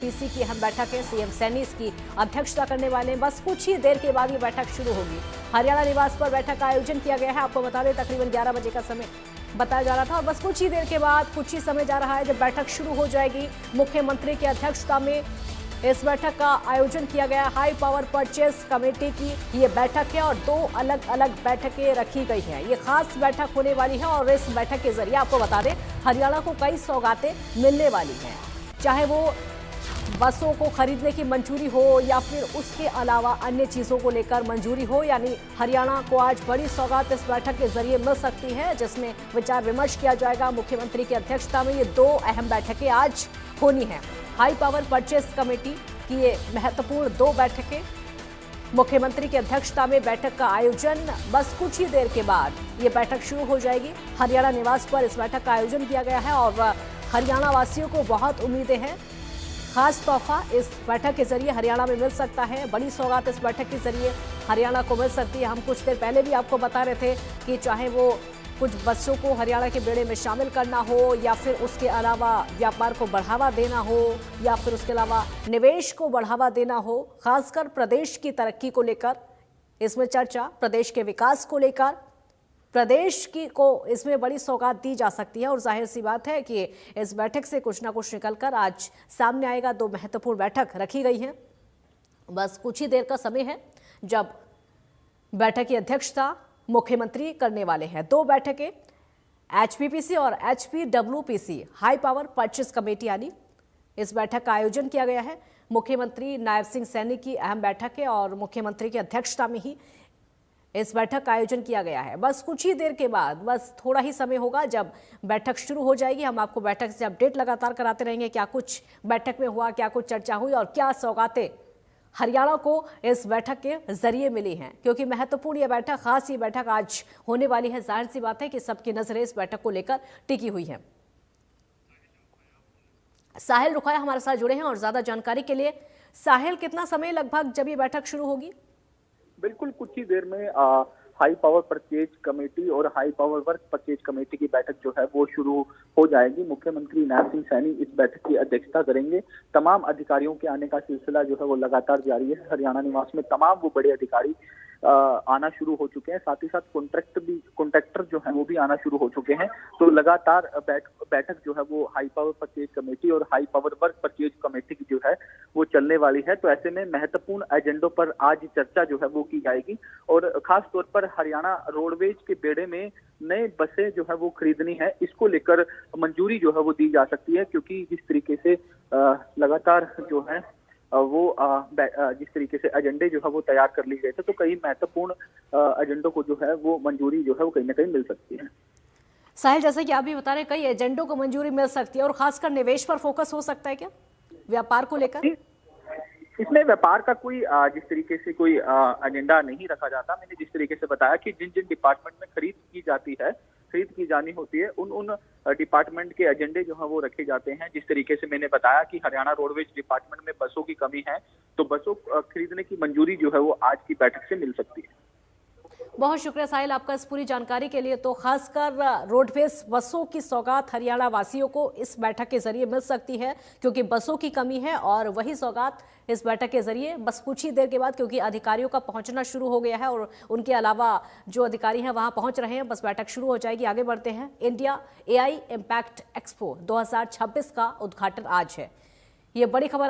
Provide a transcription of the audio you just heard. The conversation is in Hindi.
पीसी की अहम बैठक है। सीएम सैनी इसकी अध्यक्षता करने वाले हैं। बस कुछ ही देर के बाद ये बैठक शुरू होगी। हरियाणा निवास पर बैठक का आयोजन किया गया है। आपको बता दें तकरीबन 11 बजे का समय बताया जा रहा था और बस कुछ ही देर के बाद कुछ ही समय जा रहा है जब बैठक शुरू हो जाएगी। मुख्यमंत्री की अध्यक्षता में इस बैठक का आयोजन किया गया। हाई पावर परचेस कमेटी की ये बैठक है और दो अलग अलग बैठकें रखी गई हैं। ये खास बैठक होने वाली है और इस बैठक के जरिए आपको बता दें हरियाणा को कई सौगातें मिलने वाली हैं, चाहे वो बसों को खरीदने की मंजूरी हो या फिर उसके अलावा अन्य चीजों को लेकर मंजूरी हो। यानी हरियाणा को आज बड़ी सौगात इस बैठक के जरिए मिल सकती है, जिसमें विचार विमर्श किया जाएगा। मुख्यमंत्री की अध्यक्षता में ये दो अहम बैठकें आज होनी है। हाई पावर परचेस कमेटी की ये महत्वपूर्ण दो बैठकें, मुख्यमंत्री की अध्यक्षता में बैठक का आयोजन बस कुछ ही देर के बाद ये बैठक शुरू हो जाएगी। हरियाणा निवास पर इस बैठक का आयोजन किया गया है और हरियाणा वासियों को बहुत उम्मीदें हैं। खास तोहफा इस बैठक के जरिए हरियाणा में मिल सकता है। बड़ी सौगात इस बैठक के जरिए हरियाणा को मिल सकती है। हम कुछ देर पहले भी आपको बता रहे थे कि चाहे वो कुछ बच्चों को हरियाणा के बेड़े में शामिल करना हो या फिर उसके अलावा व्यापार को बढ़ावा देना हो या फिर उसके अलावा निवेश को बढ़ावा देना हो, खासकर प्रदेश की तरक्की को लेकर इसमें चर्चा, प्रदेश के विकास को लेकर प्रदेश की को इसमें बड़ी सौगात दी जा सकती है। और जाहिर सी बात है कि इस बैठक से कुछ ना कुछ निकलकर आज सामने आएगा। दो महत्वपूर्ण बैठक रखी गई हैं। बस कुछ ही देर का समय है जब बैठक की अध्यक्षता मुख्यमंत्री करने वाले हैं। दो बैठकें एचपीपीसी और एचपीडब्ल्यूपीसी हाई पावर परचेस कमेटी यानी इस बैठक का आयोजन किया गया है। मुख्यमंत्री नायब सिंह सैनी की अहम बैठक है और मुख्यमंत्री की अध्यक्षता में ही इस बैठक का आयोजन किया गया है। बस कुछ ही देर के बाद, बस थोड़ा ही समय होगा जब बैठक शुरू हो जाएगी। हम आपको बैठक से अपडेट लगातार कराते रहेंगे, क्या कुछ बैठक में हुआ, क्या कुछ चर्चा हुई और क्या सौगातें हरियाणा को इस बैठक के जरिए मिली हैं। क्योंकि महत्वपूर्ण ये बैठक, खास ये बैठक आज होने वाली है। जाहिर सी बात है कि सबकी नजरें इस बैठक को लेकर टिकी हुई हैं। साहिल रुखाया हमारे साथ जुड़े हैं और ज्यादा जानकारी के लिए। साहिल, कितना समय लगभग जब ये बैठक शुरू होगी? बिल्कुल कुछ ही देर में हाई पावर परचेज कमेटी और high power work purchase committee की बैठक जो है वो शुरू हो जाएगी। मुख्यमंत्री नायब सिंह सैनी इस बैठक की अध्यक्षता करेंगे। तमाम अधिकारियों के आने का सिलसिला जो है वो लगातार जारी है। हरियाणा निवास में तमाम वो बड़े अधिकारी आना शुरू हो चुके हैं। साथ ही साथ कॉन्ट्रैक्टर जो है वो भी आना शुरू हो चुके हैं। तो लगातार बैठक जो है वो हाई पावर परचेज कमेटी और high power work purchase committee की जो है वो चलने वाली है। तो ऐसे में महत्वपूर्ण एजेंडों पर आज चर्चा जो है वो की जाएगी और खास तौर पर हरियाणा रोडवेज के बेड़े में नए बसें जो है वो खरीदनी है, इसको लेकर मंजूरी जो है वो दी जा सकती है। क्योंकि जिस तरीके से लगातार जो है वो जिस तरीके से एजेंडे जो है वो तैयार कर लिए गए थे, तो कई महत्वपूर्ण एजेंडों को जो है वो मंजूरी जो है वो कहीं ना कहीं मिल सकती है। साहिल, जैसे कि आप भी बता रहे हैं, कई एजेंडों को मंजूरी मिल सकती है और खासकर निवेश पर फोकस हो सकता है क्या, व्यापार को लेकर? इसमें व्यापार का कोई जिस तरीके से कोई एजेंडा नहीं रखा जाता। मैंने जिस तरीके से बताया कि जिन जिन डिपार्टमेंट में खरीद की जानी होती है, उन डिपार्टमेंट के एजेंडे जो है वो रखे जाते हैं। जिस तरीके से मैंने बताया कि हरियाणा रोडवेज डिपार्टमेंट में बसों की कमी है, तो बसों खरीदने की मंजूरी जो है वो आज की बैठक से मिल सकती है। बहुत शुक्रिया साहिल आपका इस पूरी जानकारी के लिए। तो खासकर रोडवेज बसों की सौगात हरियाणा वासियों को इस बैठक के जरिए मिल सकती है, क्योंकि बसों की कमी है और वही सौगात इस बैठक के जरिए बस कुछ ही देर के बाद, क्योंकि अधिकारियों का पहुंचना शुरू हो गया है और उनके अलावा जो अधिकारी हैं वहां पहुंच रहे हैं, बस बैठक शुरू हो जाएगी। आगे बढ़ते हैं। इंडिया एआई इम्पैक्ट एक्सपो 2026 का उद्घाटन आज है। ये बड़ी खबर